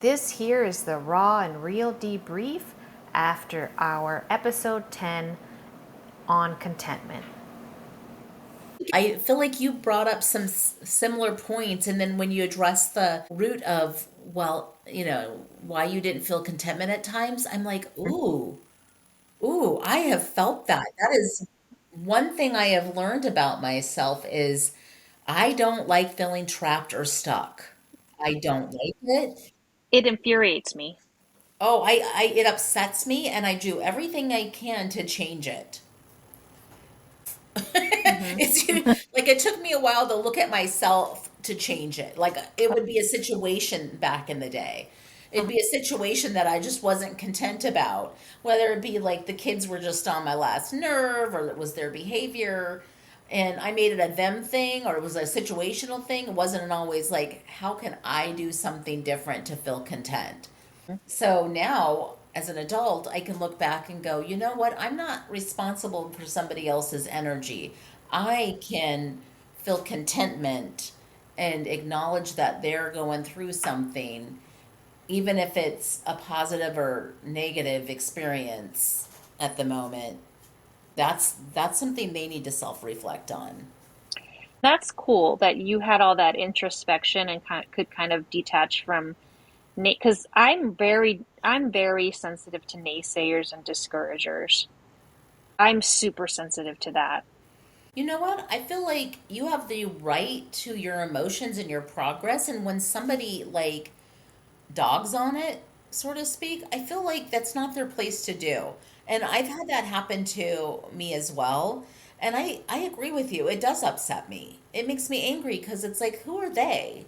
This here is the raw and real debrief after our episode 10 on contentment. I feel like you brought up some similar points, and then when you address the root of, well, why you didn't feel contentment at times, I'm like, ooh, I have felt that. That is one thing I have learned about myself is I don't like feeling trapped or stuck. I don't like it. It infuriates me. Oh, it upsets me, and I do everything I can to change it. Hmm. It's like it took me a while to look at myself to change it. Like it would be a situation back in the day. It'd be a situation that I just wasn't content about, whether it be like the kids were just on my last nerve or it was their behavior and I made it a them thing or it was a situational thing. It wasn't always like, how can I do something different to feel content? So now, as an adult, I can look back and go, you know what? I'm not responsible for somebody else's energy. I can feel contentment and acknowledge that they're going through something, even if it's a positive or negative experience at the moment. That's something they need to self-reflect on. That's cool that you had all that introspection and could kind of detach from because I'm very sensitive to naysayers and discouragers. I'm super sensitive to that. You know what? I feel like you have the right to your emotions and your progress, and when somebody like dogs on it, so to speak, I feel like that's not their place to do. And I've had that happen to me as well. And I agree with you. It does upset me. It makes me angry because it's like, who are they?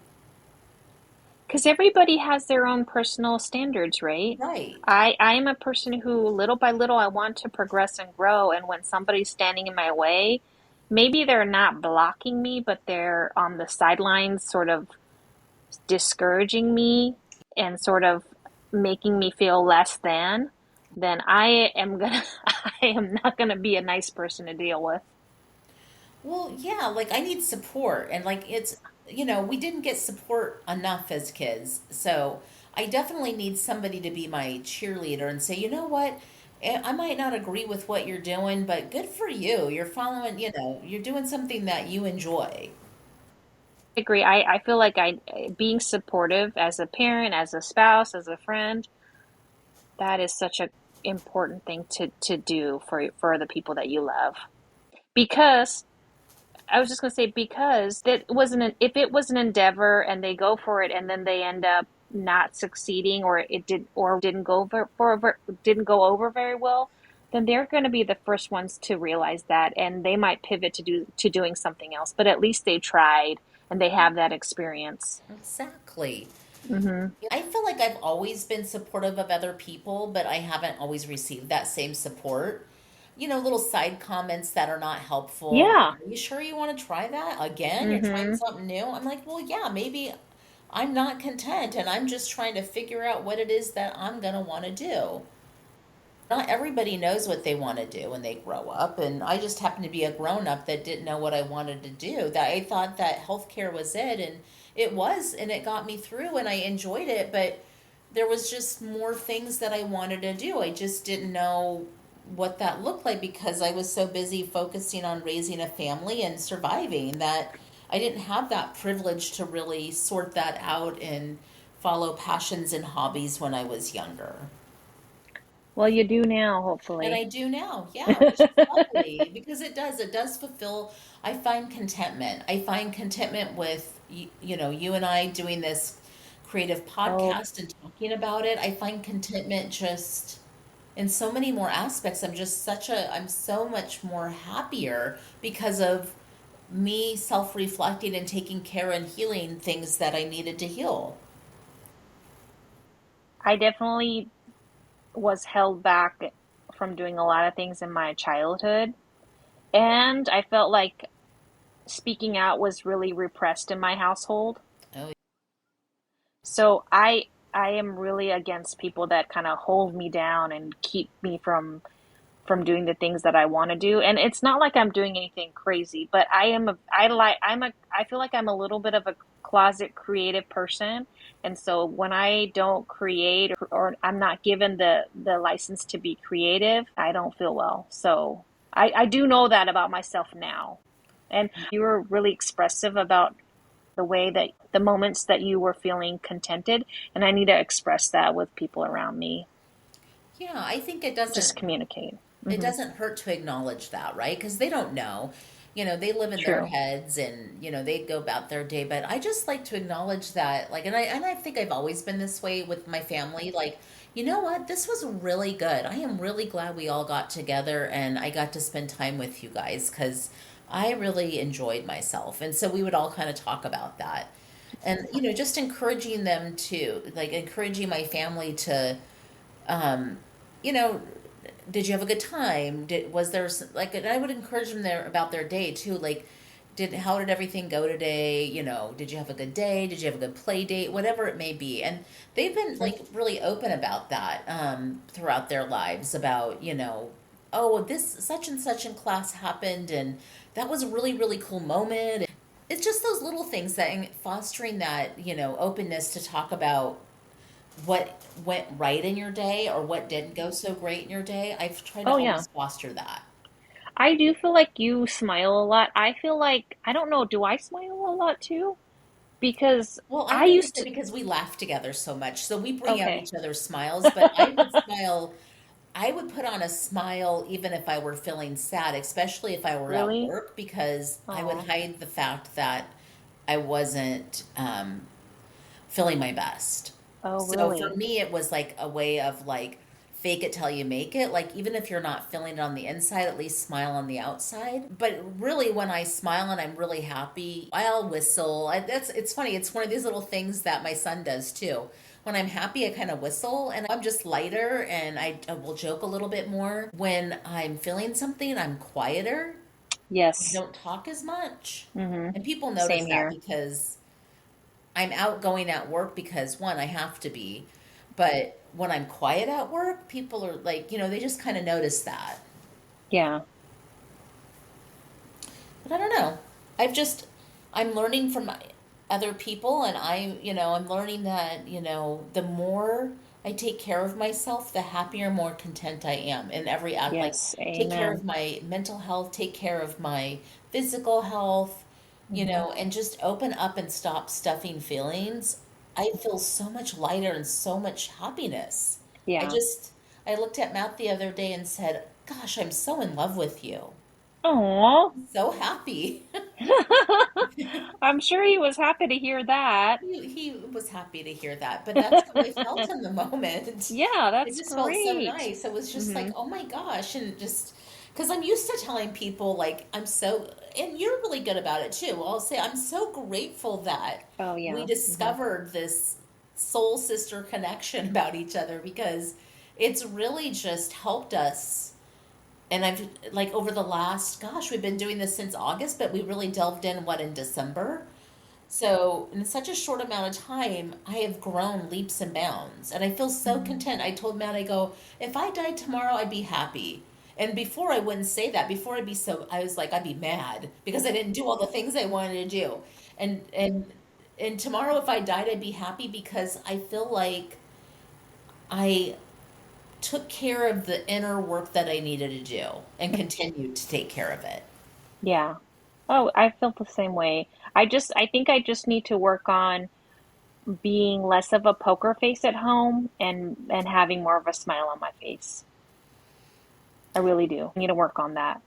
Because everybody has their own personal standards, right? Right. I'm a person who, little by little, I want to progress and grow. And when somebody's standing in my way, maybe they're not blocking me, but they're on the sidelines, sort of discouraging me and sort of making me feel less than, then I am gonna, I am not gonna be a nice person to deal with. Well, yeah, like I need support. And like we didn't get support enough as kids. So I definitely need somebody to be my cheerleader and say, you know what? I might not agree with what you're doing, but good for you. You're following, you're doing something that you enjoy. I agree. I feel like being supportive as a parent, as a spouse, as a friend, that is such a important thing to do for the people that you love. Because I was just gonna say because that wasn't an if it was an endeavor and they go for it and then they end up not succeeding or it didn't go didn't go over very well, then they're going to be the first ones to realize that and they might pivot to doing something else. But at least they tried and they have that experience. Exactly. Hmm. I feel like I've always been supportive of other people, but I haven't always received that same support. Little side comments that are not helpful. Yeah. Are you sure you want to try that again? You're trying Hmm. something new? I'm like, well, yeah, maybe I'm not content and I'm just trying to figure out what it is that I'm going to want to do. Not everybody knows what they want to do when they grow up, and I just happened to be a grown up that didn't know what I wanted to do. That I thought that healthcare was it, and it was, and it got me through, and I enjoyed it, but there was just more things that I wanted to do. I just didn't know what that looked like because I was so busy focusing on raising a family and surviving that I didn't have that privilege to really sort that out and follow passions and hobbies when I was younger. Well, you do now, And hopefully. I do now, yeah, which is lovely because it does fulfill. I find contentment. I find contentment with you and I doing this creative Oh, podcast and talking about it. I find contentment just in so many more aspects. I'm so much more happier because of me self-reflecting and taking care and healing things that I needed to heal. I definitely was held back from doing a lot of things in my childhood. And I felt like speaking out was really repressed in my household. Oh, So I am really against people that kind of hold me down and keep me from doing the things that I want to do. And it's not like I'm doing anything crazy, but I feel like I'm a little bit of a closet creative person. And so when I don't create, or I'm not given the license to be creative, I don't feel well. So I do know that about myself now. And you were really expressive about the way that the moments that you were feeling contented, and I need to express that with people around me. Yeah, I think Just communicate. it Hmm. doesn't hurt to acknowledge that, right? Because they don't know. They live in their True. heads and, they go about their day. But I just like to acknowledge that, like, and I think I've always been this way with my family. Like, you know what? This was really good. I am really glad we all got together and I got to spend time with you guys because I really enjoyed myself. And so we would all kind of talk about that. And, just encouraging them to, like, encouraging my family to, um, you know, did you have a good time? Was there like, and I would encourage them there about their day too. Like, how did everything go today? Did you have a good day? Did you have a good play date? Whatever it may be. And they've been like really open about that throughout their lives about, oh, this such and such in class happened and that was a really, really cool moment. It's just those little things that fostering that, openness to talk about what went right in your day or what didn't go so great in your day. I've tried to Oh yeah. always foster that. I do feel like you smile a lot. I feel like, I don't know, do I smile a lot too? Because Well, I I think used it's to, because we laugh together so much. So we bring out okay. each other's smiles, but I would smile. I would put on a smile even if I were feeling sad, especially if I were at Really? work, because I would Oh, hide the fact that I wasn't feeling my best. oh, So for really? me, it was like a way of like fake it till you make it. Like even if you're not feeling it on the inside, at least smile on the outside. But really, when I smile and I'm really happy, I'll whistle. It's funny. It's one of these little things that my son does too. When I'm happy, I kind of whistle and I'm just lighter and I will joke a little bit more. When I'm feeling something, I'm quieter. I Yes. don't talk as much. Mm-hmm. And people notice Same that here. because I'm outgoing at work because one, I have to be. But when I'm quiet at work, people are like, they just kind of notice that. Yeah. But I don't know. I've just, I'm learning from other people and I'm learning that, the more I take care of myself, the happier, more content I am in every act. Like, Yes. take care Amen. of my mental health, take care of my physical health, Mm-hmm. and just open up and stop stuffing feelings. I feel so much lighter and so much happiness. I Yeah. just, I looked at Matt the other day and said, Gosh, I'm so in love with you. Oh. So happy. I'm sure he was happy to hear that. He was happy to hear that, but that's how I felt in the moment. Yeah, It that's just felt so great. nice. It was just like, Mm-hmm. oh my gosh, and just because I'm used to telling people like I'm so, and you're really good about it too. I'll say I'm so grateful that Oh, we yeah. Mm-hmm. discovered this soul sister connection about each other because it's really just helped us. And I've like over the last, gosh, we've been doing this since August, but we really delved in what in December. So, in such a short amount of time, I have grown leaps and bounds. And I feel so Mm-hmm. content. I told Matt, I go, if I died tomorrow, I'd be happy. And before I wouldn't say that. Before I'd be so, I was like, I'd be mad because I didn't do all the things I wanted to do. And tomorrow, if I died, I'd be happy because I feel like I took care of the inner work that I needed to do and continued to take care of it. Yeah. Oh, I felt the same way. I think I just need to work on being less of a poker face at home and having more of a smile on my face. I really do. I need to work on that.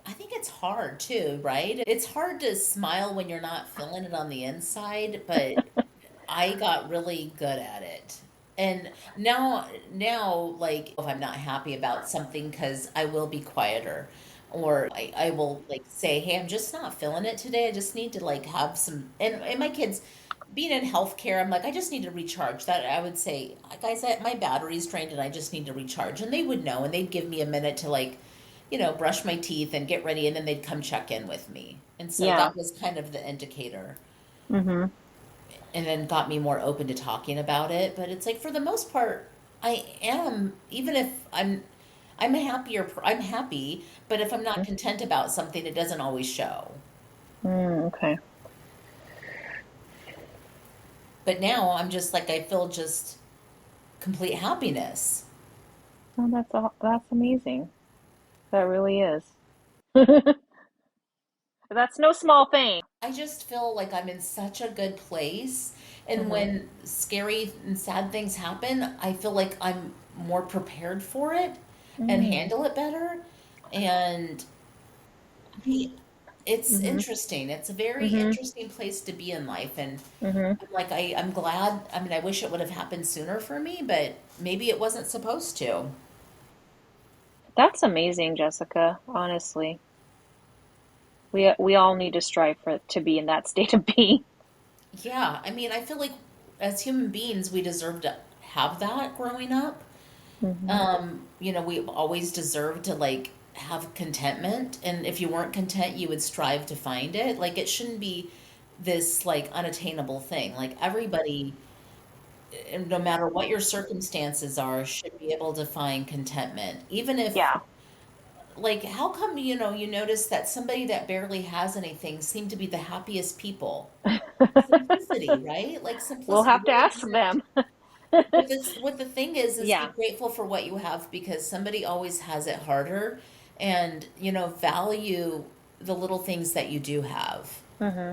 I think it's hard too, right? It's hard to smile when you're not feeling it on the inside, but I got really good at it. And now, like, if I'm not happy about something, because I will be quieter, or I will like say, hey, I'm just not feeling it today. I just need to like have some, and my kids, being in healthcare, I'm like, I just need to recharge. That I would say, guys, my battery's drained and I just need to recharge. And they would know, and they'd give me a minute to like, brush my teeth and get ready, and then they'd come check in with me. And so Yeah. that was kind of the indicator, Mm-hmm. and then got me more open to talking about it. But it's like for the most part, I am, even if I'm happy, but if I'm not content about something, it doesn't always show. Mm, okay. But now I'm just like, I feel just complete happiness. Oh, that's amazing. That really is. That's no small thing. I just feel like I'm in such a good place. And Hmm. when scary and sad things happen, I feel like I'm more prepared for it and Mm. handle it better. And the, it's Hmm. interesting. It's a very Hmm. interesting place to be in life. And Hmm. I'm like, I'm glad. I mean, I wish it would have happened sooner for me, but maybe it wasn't supposed to. That's amazing, Jessica, honestly. We all need to strive for to be in that state of being. Yeah. I mean, I feel like as human beings, we deserve to have that growing up. Hmm. We always deserve to like have contentment, and if you weren't content, you would strive to find it. Like it shouldn't be this like unattainable thing. Like everybody, and no matter what your circumstances are, should be able to find contentment. Even if Yeah. like how come you notice that somebody that barely has anything seem to be the happiest people? Simplicity, right? Like We'll simplicity have to really ask isn't. them. What the thing is be Yeah. grateful for what you have because somebody always has it harder, and value the little things that you do have. Hmm.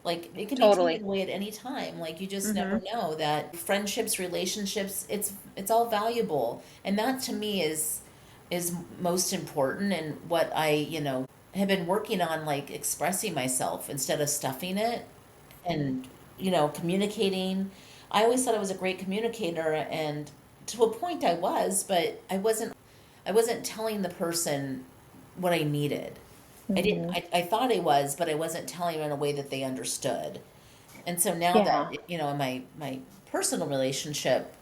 Like it can be taken Totally. away at any time. Like you just Hmm. never know that friendships, relationships, it's all valuable. And that to me is most important, and what I have been working on, like expressing myself instead of stuffing it, and communicating. I always thought I was a great communicator, and to a point I was, but I wasn't telling the person what I needed. I didn't Hmm. I thought I was, but I wasn't telling them in a way that they understood. And so now Yeah. that in my personal relationship,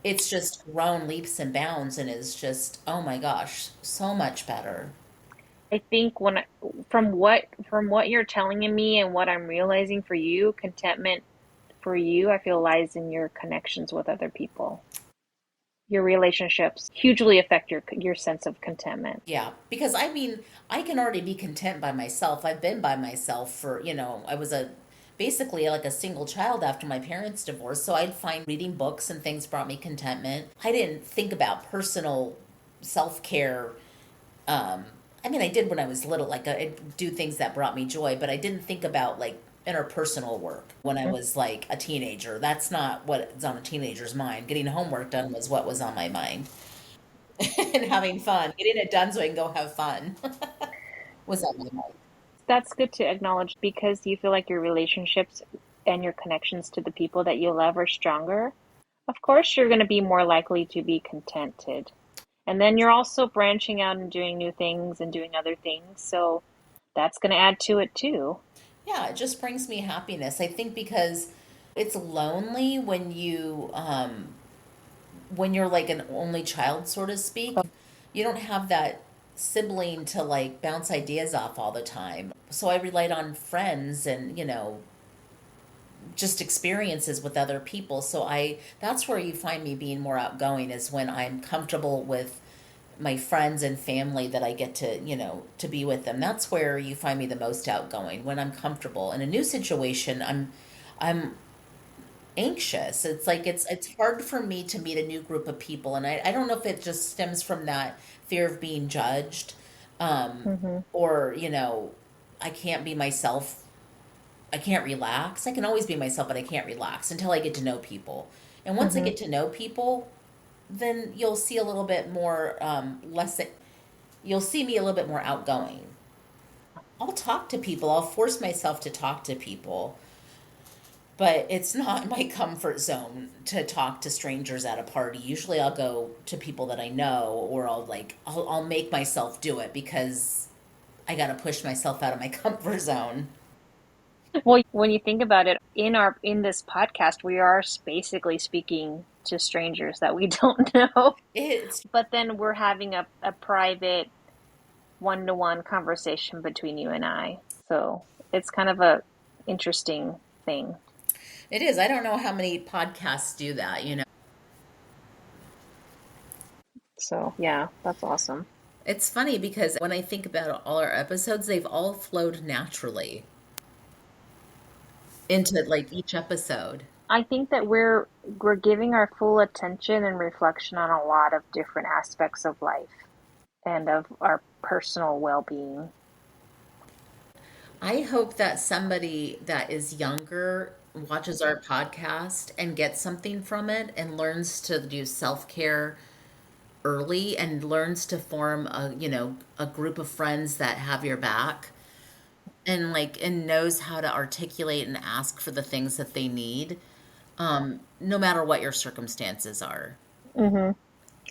it's just grown leaps and bounds, and is just, oh my gosh, so much better. I think from what you're telling me and what I'm realizing for you, contentment for you, I feel lies in your connections with other people. Your relationships hugely affect your sense of contentment. Yeah, because I mean, I can already be content by myself. I've been by myself I was a basically like a single child after my parents divorced, so I'd find reading books and things brought me contentment. I didn't think about personal self-care. Um, I mean, I did when I was little, like I'd do things that brought me joy, but I didn't think about like interpersonal work when I was like a teenager. That's not what's on a teenager's mind. Getting homework done was what was on my mind. And having fun, getting it done so I can go have fun was on my mind. That's good to acknowledge because you feel like your relationships and your connections to the people that you love are stronger. Of course, you're going to be more likely to be contented. And then you're also branching out and doing new things and doing other things. So that's going to add to it too. Yeah, it just brings me happiness. I think because it's lonely when you're like an only child, so to speak. You don't have that sibling to like bounce ideas off all the time. So I relied on friends and just experiences with other people. So I that's where you find me being more outgoing, is when I'm comfortable with my friends and family that I get to be with them. That's where you find me the most outgoing, when I'm comfortable. In a new situation, I'm anxious. It's like it's hard for me to meet a new group of people, and I don't know if it just stems from that fear of being judged, Hmm. or I can't be myself. I can't relax. I can always be myself, but I can't relax until I get to know people. And once I Hmm. get to know people, then you'll see a little bit more less. You'll see me a little bit more outgoing. I'll talk to people. I'll force myself to talk to people, but it's not my comfort zone to talk to strangers at a party. Usually I'll go to people that I know, or I'll make myself do it because I got to push myself out of my comfort zone. Well, when you think about it, in this podcast, we are basically speaking to strangers that we don't know, It's but then we're having a private one-to-one conversation between you and I. So it's kind of a interesting thing. it is. I don't know how many podcasts do that. So yeah, that's awesome. It's funny because when I think about all our episodes, they've all flowed naturally into like each episode. I think that we're giving our full attention and reflection on a lot of different aspects of life and of our personal well-being. I hope that somebody that is younger watches our podcast and gets something from it and learns to do self-care early and learns to form a group of friends that have your back and and knows how to articulate and ask for the things that they need, no matter what your circumstances are. Hmm.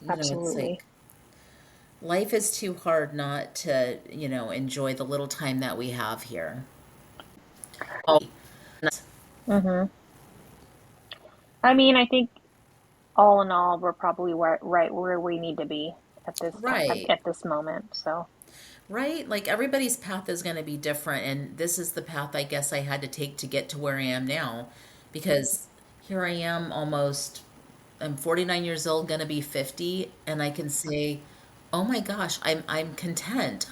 It's Absolutely. like life is too hard not to, enjoy the little time that we have here. Oh, Hmm. I mean, I think all in all, we're probably right where we need to be at this point, right. at this moment. So, Right? Like everybody's path is going to be different. And this is the path I guess I had to take to get to where I am now. Because here I am I'm 49 years old, going to be 50. And I can say, oh my gosh, I'm content.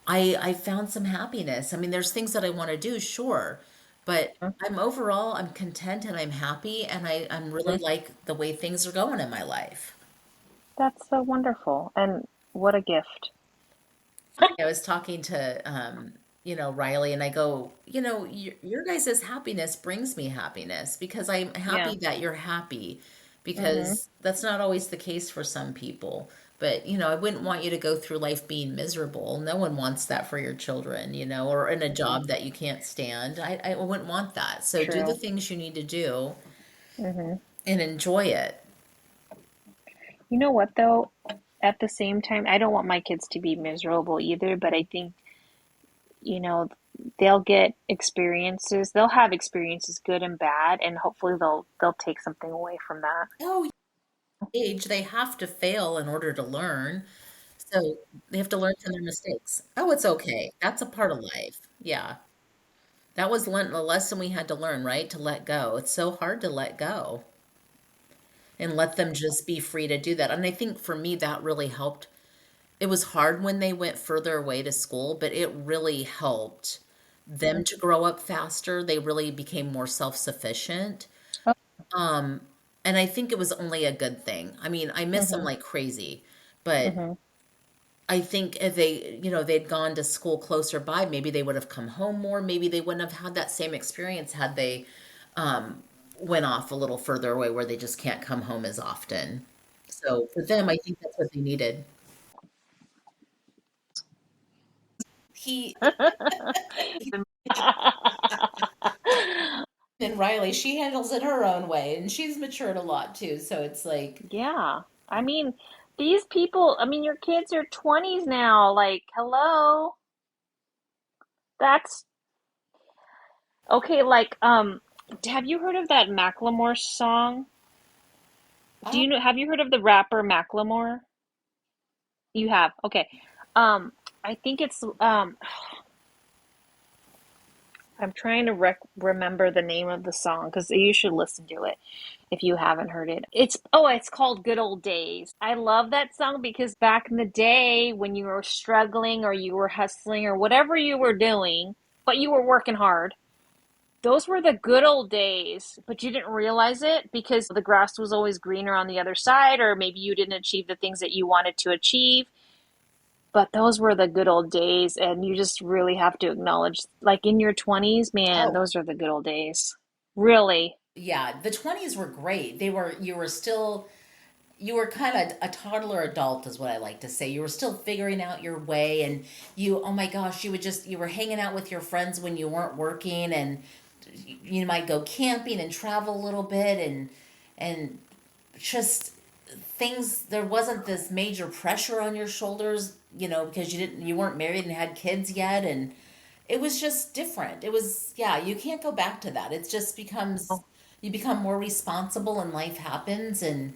I found some happiness. I mean, there's things that I want to do, sure. But I'm content and I'm happy. And I'm really mhm. like the way things are going in my life. That's so wonderful. And what a gift. I was talking to, Riley, and I go, your guys' happiness brings me happiness because I'm Yeah. happy that you're happy Hmm. because that's not always the case for some people. But, I wouldn't want you to go through life being miserable. No one wants that for your children, or in a job that you can't stand. I wouldn't want that. So do the True. things you need to do Hmm. and enjoy it. You know what, though? At the same time, I don't want my kids to be miserable either, but I think, you know, they'll get experiences. They'll have experiences, good and bad, and hopefully they'll take something away from that. Oh, age, they have to fail in order to learn. So they have to learn from their mistakes. Oh, it's okay. That's a part of life. Yeah. That was a lesson we had to learn, right? To let go. It's so hard to let go and let them just be free to do that. And I think for me, that really helped. It was hard when they went further away to school, but it really helped them to grow up faster. They really became more self-sufficient. Oh, Um, and I think it was only a good thing. I mean, I miss them mm-hmm, like crazy, but mm-hmm. I think if they'd gone to school closer by, maybe they would have come home more. Maybe they wouldn't have had that same experience had they um, went off a little further away where they just can't come home as often. So for them, I think that's what they needed. He and Riley, she handles it her own way, and she's matured a lot too. So it's like, Yeah. I mean, these people, I mean, your kids are 20s now. Like, hello. That's okay. Like, have you heard of that Macklemore song? Do oh, you know, have you heard of the rapper Macklemore? You have. Okay. I think it's I'm trying to remember the name of the song because you should listen to it if you haven't heard it. It's called Good Old Days. I love that song because back in the day when you were struggling or you were hustling or whatever you were doing, but you were working hard. Those were the good old days, but you didn't realize it because the grass was always greener on the other side, or maybe you didn't achieve the things that you wanted to achieve. But those were the good old days, and you just really have to acknowledge, like in your 20s, man, oh, those are the good old days. Really. yeah, the 20s were great. You were kind of a toddler adult is what I like to say. You were still figuring out your way and oh my gosh, you were hanging out with your friends when you weren't working and you might go camping and travel a little bit and just things there wasn't this major pressure on your shoulders, because you weren't married and had kids yet and it was just different. It was, yeah, you can't go back to that. It just becomes you become more responsible and life happens and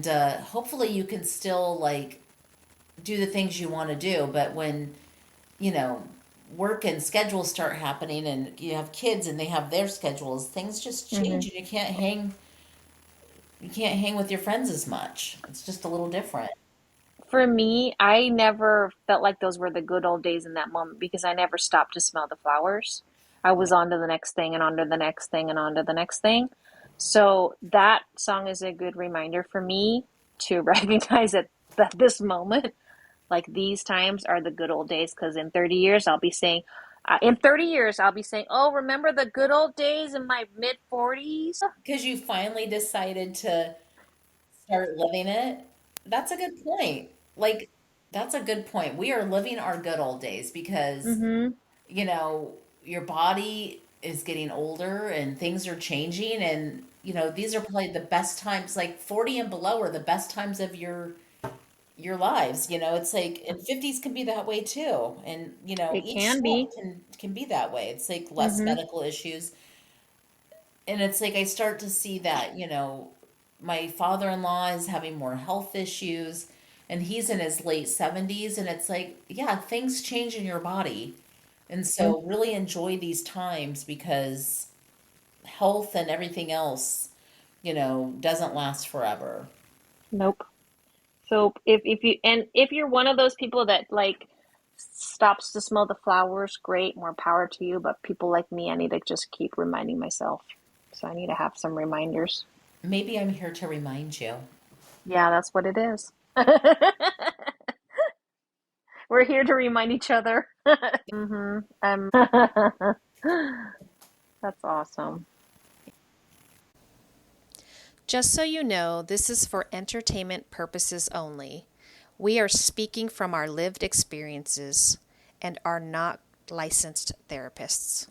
hopefully you can still like do the things you want to do, but when you know work and schedules start happening and you have kids and they have their schedules, things just Hmm. change and you can't hang with your friends as much. It's just a little different. For me, I never felt like those were the good old days in that moment because I never stopped to smell the flowers. I was on to the next thing and on to the next thing and on to the next thing. So that song is a good reminder for me to recognize that this moment, like these times, are the good old days. Because in 30 years, I'll be saying, oh, remember the good old days in my mid 40s? Because you finally decided to start living it. That's a good point. Like, that's a good point. We are living our good old days because, Mm-hmm. you know, your body is getting older and things are changing. And, these are probably the best times, like 40 and below are the best times of your lives. It's like, and 50s can be that way too. And, It each can step be. can be that way. It's like less Mm-hmm. medical issues. And it's like I start to see that, my father-in-law is having more health issues and he's in his late 70s, and it's like, yeah, things change in your body. And so really enjoy these times because health and everything else, doesn't last forever. Nope. So if you're one of those people that like stops to smell the flowers, great, more power to you. But people like me, I need to just keep reminding myself. So I need to have some reminders. Maybe I'm here to remind you. Yeah, that's what it is. We're here to remind each other. Mm-hmm. That's awesome. Just so you know, this is for entertainment purposes only. We are speaking from our lived experiences and are not licensed therapists.